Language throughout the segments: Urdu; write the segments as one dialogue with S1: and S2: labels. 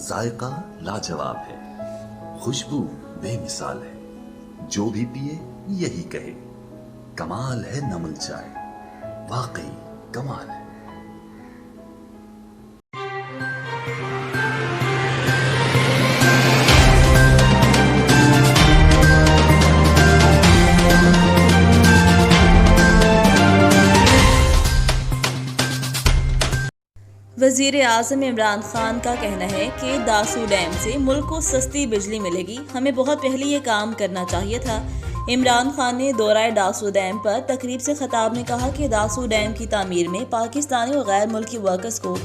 S1: ذائقہ لاجواب ہے، خوشبو بے مثال ہے، جو بھی پیے یہی کہے کمال ہے نمل چائے، واقعی کمال ہے۔
S2: وزیر اعظم عمران خان کا کہنا ہے کہ داسو ڈیم سے ملک کو سستی بجلی ملے گی، ہمیں بہت پہلے یہ کام کرنا چاہیے تھا۔ عمران خان نے دورہ داسو ڈیم پر تقریب سے خطاب میں کہا کہ داسو ڈیم کی تعمیر میں پاکستانی اور غیر ملکی ورکرز کو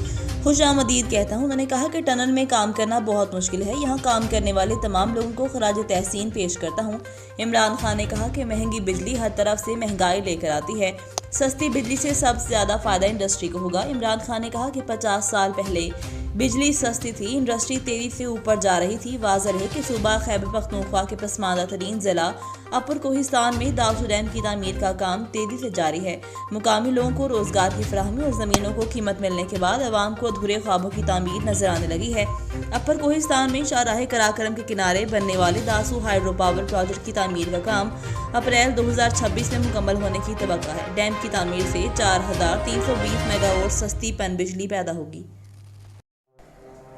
S2: خوش آمدید کہتا ہوں۔ انہوں نے کہا کہ ٹنل میں کام کرنا بہت مشکل ہے، یہاں کام کرنے والے تمام لوگوں کو خراج تحسین پیش کرتا ہوں۔ عمران خان نے کہا کہ مہنگی بجلی ہر طرف سے مہنگائی لے کر آتی ہے، سستی بجلی سے سب سے زیادہ فائدہ انڈسٹری کو ہوگا۔ عمران خان نے کہا کہ 50 سال پہلے بجلی سستی تھی، انڈسٹری تیزی سے اوپر جا رہی تھی۔ واضح ہے کہ صوبہ خیبر پختونخوا کے پسماندہ ترین ضلع اپر کوہستان میں داسو ڈیم کی تعمیر کا کام تیزی سے جاری ہے۔ مقامی لوگوں کو روزگار کی فراہمی اور زمینوں کو قیمت ملنے کے بعد عوام کو ادھورے خوابوں کی تعمیر نظر آنے لگی ہے۔ اپر کوہستان میں شاہراہ قراقرم کے کنارے بننے والے داسو ہائیڈرو پاور پروجیکٹ کی تعمیر کا کام اپریل 2026 میں مکمل ہونے کی توقع ہے۔ ڈیم کی تعمیر سے 4320 میگا واٹ سستی پن بجلی پیدا ہوگی۔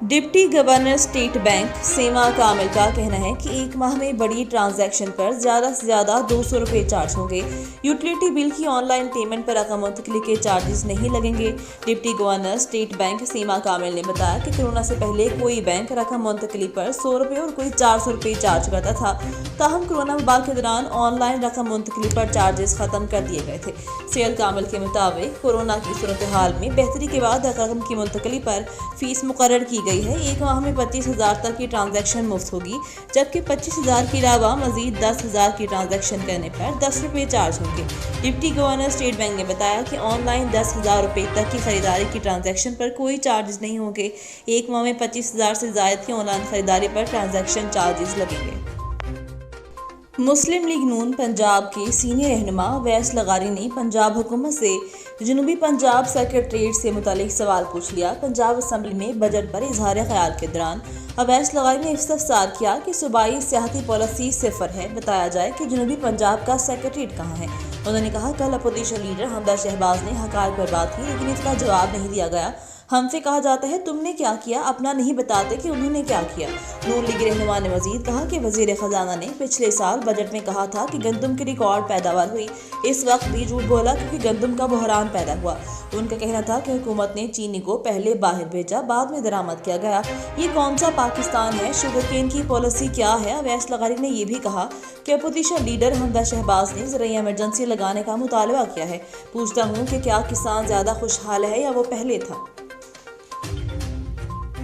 S2: ڈپٹی گورنر اسٹیٹ بینک سیما کامل کا کہنا ہے کہ ایک ماہ میں بڑی ٹرانزیکشن پر زیادہ سے زیادہ 200 روپے چارج ہوں گے۔ یوٹیلیٹی بل کی آن لائن پیمنٹ پر رقم منتقلی کے چارجز نہیں لگیں گے۔ ڈپٹی گورنر اسٹیٹ بینک سیما کامل نے بتایا کہ کورونا سے پہلے کوئی بینک رقم منتقلی پر 100 روپے اور کوئی 400 روپے چارج کرتا تھا، تاہم کورونا وبا کے دوران آن لائن رقم منتقلی پر چارجز ختم کر دیے گئے تھے۔ سیل کامل کے مطابق کورونا کی صورتحال میں بہتری کے بعد رقم کی منتقلی پر فیس مقرر کی گئی ہے۔ ایک ماہ میں 25,000 تک کی ٹرانزیکشن مفت ہوگی، جبکہ 25,000 کے علاوہ مزید 10,000 کی ٹرانزیکشن کرنے پر 10 روپے چارج ہوں گے۔ ڈپٹی گورنر اسٹیٹ بینک نے بتایا کہ آن لائن 10,000 روپے تک کی خریداری کی ٹرانزیکشن پر کوئی چارجز نہیں ہوں گے۔ ایک ماہ میں 25,000 سے زائد کی آن لائن خریداری پر ٹرانزیکشن چارجز لگیں گے۔ مسلم لیگ نون پنجاب کے سینئر رہنما اویس لغاری نے پنجاب حکومت سے جنوبی پنجاب سیکریٹریٹ سے متعلق سوال پوچھ لیا۔ پنجاب اسمبلی میں بجٹ پر اظہار خیال کے دوران اویس لغاری نے استفسار کیا کہ صوبائی سیاحتی پالیسی صفر ہے، بتایا جائے کہ جنوبی پنجاب کا سیکریٹریٹ کہاں ہے۔ انہوں نے کہا کل اپوزیشن لیڈر حمدہ شہباز نے حقائق پر بات کی، لیکن اس کا جواب نہیں دیا گیا۔ ہم سے کہا جاتا ہے تم نے کیا کیا، اپنا نہیں بتاتے کہ انہوں نے کیا کیا۔ نون لیگ رہنما نے مزید کہا کہ وزیر خزانہ نے پچھلے سال بجٹ میں کہا تھا کہ گندم کی ریکارڈ پیداوار ہوئی، اس وقت بھی جھوٹ بولا کیونکہ گندم کا بحران پیدا ہوا۔ ان کا کہنا تھا کہ حکومت نے چینی کو پہلے باہر بھیجا، بعد میں درآمد کیا گیا۔ یہ کون سا پاکستان ہے؟ شوگر کین کی پالیسی کیا ہے؟ اویس لغاری نے یہ بھی کہا کہ اپوزیشن لیڈر حمدہ شہباز نے زرعی ایمرجنسی لگانے کا مطالبہ کیا ہے۔ پوچھتا ہوں کہ کیا کسان زیادہ خوشحال ہے یا وہ پہلے تھا؟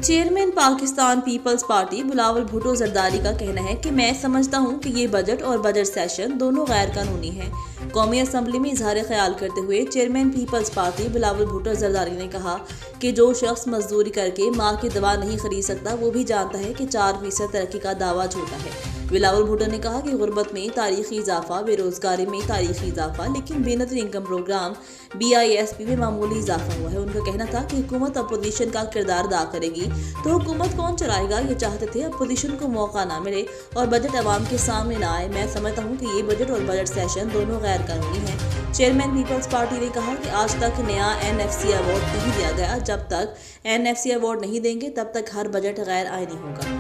S2: Chairman Pakistan Peoples Party Bilawal Bhutto Zardari کا کہنا ہے کہ میں سمجھتا ہوں کہ یہ بجٹ اور بجٹ سیشن دونوں غیر قانونی ہیں۔ قومی اسمبلی میں اظہار خیال کرتے ہوئے chairman Peoples Party Bilawal Bhutto Zardari نے کہا کہ جو شخص مزدوری کر کے ماں کی دوا نہیں خرید سکتا وہ بھی جانتا ہے کہ 4% ترقی کا دعویٰ جھوٹا ہے۔ بلاول بھٹو نے کہا کہ غربت میں تاریخی اضافہ، بے روزگاری میں تاریخی اضافہ، لیکن بے نظیر انکم پروگرام BISP میں معمولی اضافہ ہوا ہے۔ ان کا کہنا تھا کہ حکومت اپوزیشن کا کردار ادا کرے گی تو حکومت کون چلائے گا؟ یہ چاہتے تھے اپوزیشن کو موقع نہ ملے اور بجٹ عوام کے سامنے نہ آئے۔ میں سمجھتا ہوں کہ یہ بجٹ اور بجٹ سیشن دونوں غیر قانونی ہیں۔ چیئرمین پیپلز پارٹی نے کہا کہ آج تک نیا NFC ایوارڈ نہیں دیا گیا، جب تک NFC ایوارڈ نہیں دیں گے تب تک ہر بجٹ غیر آئینی ہوگا۔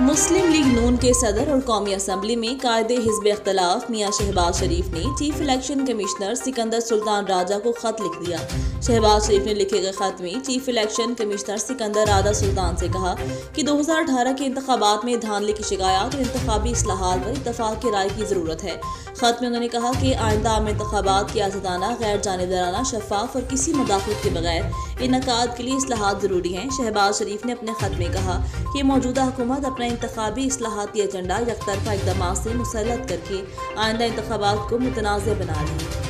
S2: مسلم لیگ نون کے صدر اور قومی اسمبلی میں قائد حزب اختلاف میاں شہباز شریف نے چیف الیکشن کمشنر سکندر سلطان راجہ کو خط لکھ دیا۔ شہباز شریف نے لکھے گئے خط میں چیف الیکشن کمشنر سکندر راجہ سلطان سے کہا کہ 2018 کے انتخابات میں دھاندلی کی شکایات اور انتخابی اصلاحات پر اتفاق کی رائے کی ضرورت ہے۔ خط میں انہوں نے کہا کہ آئندہ عام انتخابات کی آزادانہ، غیر جانبدارانہ، شفاف اور کسی مداخلت کے بغیر انعقاد کے لیے اصلاحات ضروری ہیں۔ شہباز شریف نے اپنے خط میں کہا کہ موجودہ حکومت اپنا انتخابی اصلاحاتی ایجنڈا یک طرفہ اقدامات سے مسلط کر کے آئندہ انتخابات کو متنازع بنا رہی ہے۔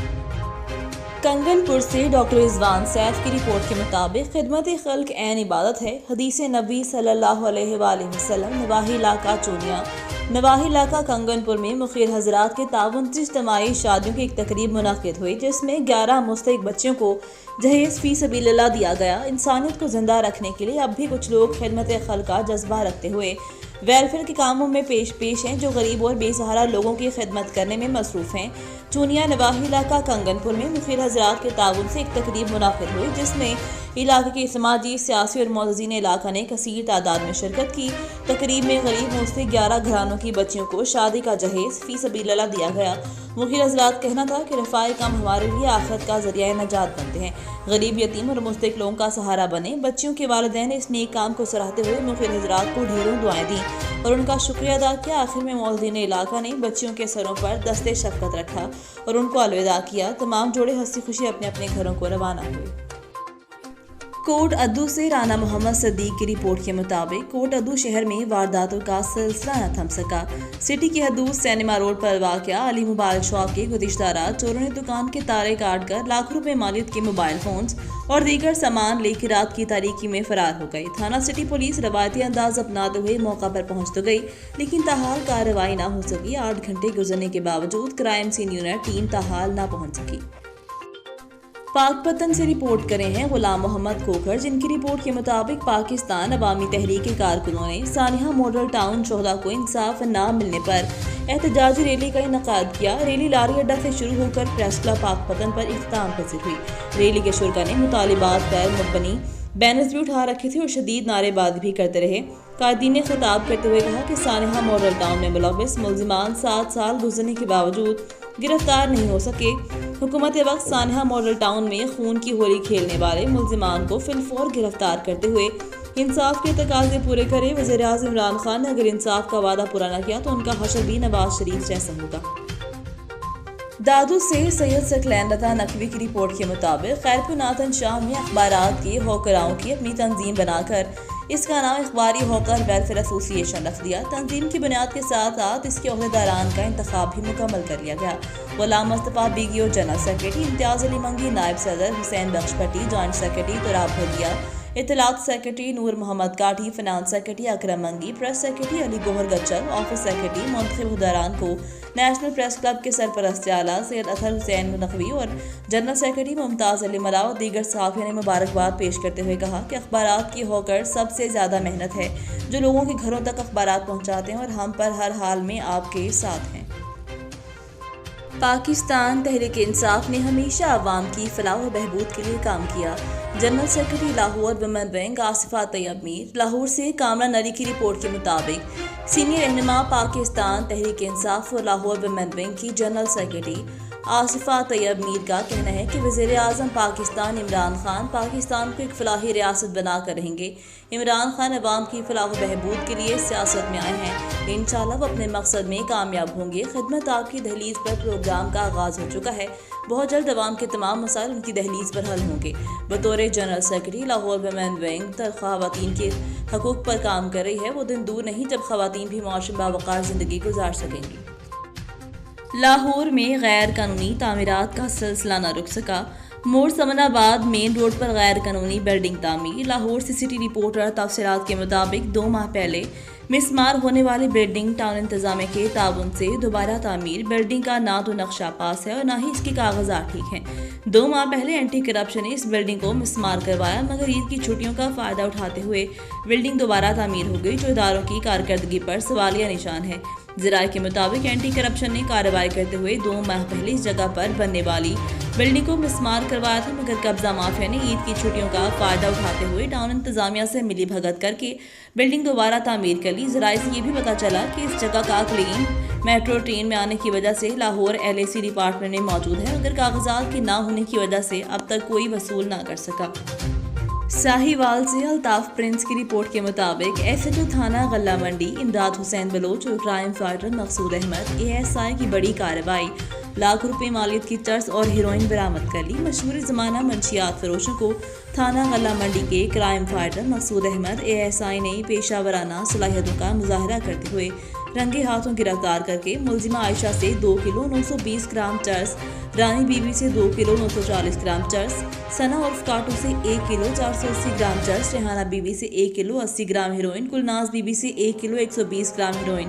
S2: کنگن پور سے ڈاکٹر رضوان سیف کی رپورٹ کے مطابق خدمت خلق عین عبادت ہے۔ حدیث نبی صلی اللہ علیہ وآلہ وسلم نواحی علاقہ چونیا نواحی علاقہ کنگن پور میں مخیر حضرات کے تعاون سے اجتماعی شادیوں کی ایک تقریب منعقد ہوئی، جس میں 11 مستحق بچیوں کو جہیز فی سبیل اللہ دیا گیا۔ انسانیت کو زندہ رکھنے کے لیے اب بھی کچھ لوگ خدمت خلق کا جذبہ رکھتے ہوئے ویلفیئر کے کاموں میں پیش ہیں، جو غریب اور بے سہارا لوگوں کی خدمت کرنے میں مصروف ہیں۔ چونیا نواحی علاقہ کنگن پور میں مخیر حضرات کے تعاون سے ایک تقریب منعقد ہوئی، جس میں علاقے کے سماجی، سیاسی اور معززین علاقہ نے کثیر تعداد میں شرکت کی۔ تقریب میں غریب مستحق 11 گھرانوں کی بچیوں کو شادی کا جہیز فی سبیل اللہ دیا گیا۔ مخیر حضرات کہنا تھا کہ رفاہی کام ہمارے لیے آخرت کا ذریعہ نجات بنتے ہیں، غریب، یتیم اور مستحق لوگوں کا سہارا بنے۔ بچیوں کے والدین نے اس نیک کام کو سراہتے ہوئے مخیر حضرات کو ڈھیروں دعائیں دیں اور ان کا شکریہ ادا کیا۔ آخر میں معززین علاقہ نے بچیوں کے سروں پر دستِ شفقت رکھا اور ان کو الوداع کیا۔ تمام جوڑے ہنسی خوشی اپنے اپنے گھروں کو روانہ ہوئے۔ کوٹ ادو سے رانا محمد صدیق کی رپورٹ کے مطابق کوٹ ادو شہر میں وارداتوں کا سلسلہ نہ تھم سکا۔ سٹی کی حدود سینما روڈ پر واقع علی مبارک شاپ کے گزشتہ رات چوروں نے دکان کے تالے کاٹ کر لاکھوں روپے مالیت کے موبائل فونز اور دیگر سامان لے کے رات کی تاریکی میں فرار ہو گئی۔ تھانہ سٹی پولیس روایتی انداز اپناتے ہوئے موقع پر پہنچ تو گئی، لیکن تاحال کارروائی نہ ہو سکی۔ 8 گھنٹے گزرنے کے باوجود کرائم سین یونٹ ٹیم تاحال نہ پہنچ سکی۔ پاک پتن سے رپورٹ کرے ہیں غلام محمد کھوکھر، جن کی رپورٹ کے مطابق پاکستان عوامی تحریک کے کارکنوں نے سانحہ ماڈل ٹاؤن شہدا کو انصاف نہ ملنے پر احتجاجی ریلی کا انعقاد کیا۔ ریلی لاری اڈہ سے شروع ہو کر پریس کلب پاک پتن پر اختتام پذیر ہوئی۔ ریلی کے شرکا نے مطالبات پر مبنی بینرز بھی اٹھا رکھے تھے اور شدید نعرے بازی بھی کرتے رہے۔ قائدین نے خطاب کرتے ہوئے کہا کہ سانحہ ماڈل ٹاؤن میں ملوث ملزمان 7 سال گزرنے کے باوجود گرفتار نہیں ہو سکے۔ حکومت وقت سانحہ ماڈل ٹاؤن میں خون کی ہولی کھیلنے والے ملزمان کو فی الفور گرفتار کرتے ہوئے انصاف کے تقاضے پورے کرے۔ وزیر اعظم عمران خان نے اگر انصاف کا وعدہ پورا نہ کیا تو ان کا حشر بھی نواز شریف جیسا ہوگا۔ دادو سے سید ثقلین رضا نقوی کی رپورٹ کے مطابق خیرپور ناتن شاہ میں اخبارات کے ہوکراؤں کی اپنی تنظیم بنا کر اس کا نام اخباری ہوکر ویلفیئر ایسوسی ایشن رکھ دیا۔ تنظیم کی بنیاد کے ساتھ ساتھ اس کے عہدیداران کا انتخاب بھی مکمل کر لیا گیا۔ غلام مصطفیٰ بیگیو جنرل سیکرٹری، امتیاز علی منگی نائب صدر، حسین بخش بھٹی جوائنٹ سیکرٹری، تراب بھدیا اطلاعات سیکرٹری، نور محمد کاٹھی فنانس سیکرٹری، اکرم منگی پریس سیکرٹری، علی گوہر گچل آفس سیکرٹری۔ منتخب عہدیداران کو نیشنل پریس کلب کے سرپرست اعلیٰ سید اطہر حسین نقوی اور جنرل سیکرٹری ممتاز علی ملا اور دیگر صحافیوں نے مبارکباد پیش کرتے ہوئے کہا کہ اخبارات کی ہوکر سب سے زیادہ محنت ہے جو لوگوں کے گھروں تک اخبارات پہنچاتے ہیں اور ہم پر ہر حال میں آپ کے ساتھ ہیں۔ پاکستان تحریک انصاف نے ہمیشہ عوام کی فلاح و بہبود کے لیے کام کیا۔ General secretary Lahore women wing Asifa Tayyab Mir. Lahore سے کامران علی کی رپورٹ کے مطابق سینئر رہنما پاکستان تحریک انصاف اور لاہور ویمن ونگ کی جنرل سیکرٹری آصفہ طیب میر کا کہنا ہے کہ وزیر اعظم پاکستان عمران خان پاکستان کو ایک فلاحی ریاست بنا کر رہیں گے۔ عمران خان عوام کی فلاح و بہبود کے لیے سیاست میں آئے ہیں، انشاءاللہ وہ اپنے مقصد میں کامیاب ہوں گے۔ خدمت آپ کی دہلیز پر پروگرام کا آغاز ہو چکا ہے، بہت جلد عوام کے تمام مسائل ان کی دہلیز پر حل ہوں گے۔ بطور general secretary Lahore women wing خواتین کے حقوق پر کام کر رہی ہے۔ وہ دن دور نہیں جب خواتین بھی معاشرے میں باوقار زندگی گزار سکیں گی۔ لاہور میں غیر قانونی تعمیرات کا سلسلہ نہ رک سکا۔ موڑ سمن آباد مین روڈ پر غیر قانونی بلڈنگ تعمیر۔ لاہور سے سٹی رپورٹر تفصیلات کے مطابق 2 ماہ پہلے مسمار ہونے والی بلڈنگ ٹاؤن انتظامیہ کے تعاون سے دوبارہ تعمیر۔ بلڈنگ کا نہ تو نقشہ پاس ہے اور نہ ہی اس کے کاغذات ٹھیک ہیں۔ 2 ماہ پہلے اینٹی کرپشن نے اس بلڈنگ کو مسمار کروایا، مگر عید کی چھٹیوں کا فائدہ اٹھاتے ہوئے بلڈنگ دوبارہ تعمیر ہو گئی، جو اداروں کی کارکردگی پر سوالیہ نشان ہے۔ ذرائع کے مطابق اینٹی کرپشن نے کارروائی کرتے ہوئے 2 ماہ پہلے اس جگہ پر بننے والی بلڈنگ کو مسمار کروایا تھا، مگر قبضہ مافیا نے عید کی چھٹیوں کا فائدہ اٹھاتے ہوئے ٹاؤن انتظامیہ سے ملی بھگت کر کے بلڈنگ دوبارہ تعمیر کر لی۔ ذرائع سے یہ بھی پتہ چلا کہ اس جگہ کا کلیم میٹرو ٹرین میں آنے کی وجہ سے لاہور LAC ڈپارٹمنٹ میں موجود ہے، مگر کاغذات کے نہ ہونے کی وجہ سے اب تک کوئی وصول نہ کر سکا۔ ساہیوال سے الطاف پرنس کی رپورٹ کے مطابق SHO تھانہ غلہ منڈی امداد حسین بلوچ اور کرائم فائٹر مقصود احمد ASI کی بڑی کارروائی، لاکھ روپے مالیت کی چرس اور ہیروئن برآمد کر لی۔ مشہور زمانہ منشیات فروشوں کو تھانہ غلہ منڈی کے کرائم فائٹر مقصود احمد ASI نے پیشہ ورانہ صلاحیتوں کا مظاہرہ کرتے ہوئے رنگے ہاتھوں گرفتار کر کے ملزمہ عائشہ سے 2 کلو 920 گرام چرس، رانی بی بی سے 2 کلو 940 گرام چرس، ثنا عرف کاٹو سے 1 کلو 480 گرام چرس، ریحانہ بی بی سے 1 kilo 80 gram heroin, Gulnaz Bibi سے 1 kilo 120 gram heroin,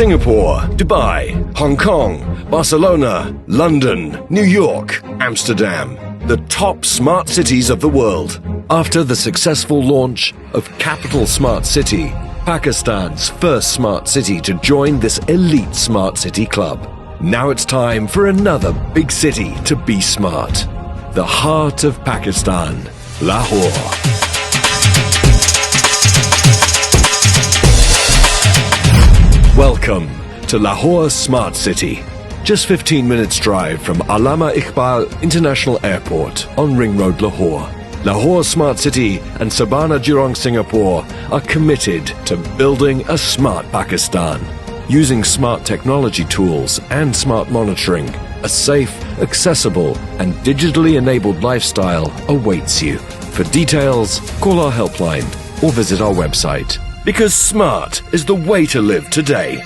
S3: Singapore, Dubai, Hong Kong, Barcelona, London, New York, Amsterdam, the top smart cities of the world. After the successful launch of Capital Smart City, Pakistan's first smart city to join this elite smart city club. Now it's time for another big city to be smart. The heart of Pakistan, Lahore. Welcome to Lahore Smart City. Just 15 minutes drive from Allama Iqbal International Airport on Ring Road, Lahore. Lahore Smart City and Sabana Jurong Singapore are committed to building a smart Pakistan. Using smart technology tools and smart monitoring, a safe, accessible and digitally enabled lifestyle awaits you. For details, call our helpline or visit our website. Because smart is the way to live today.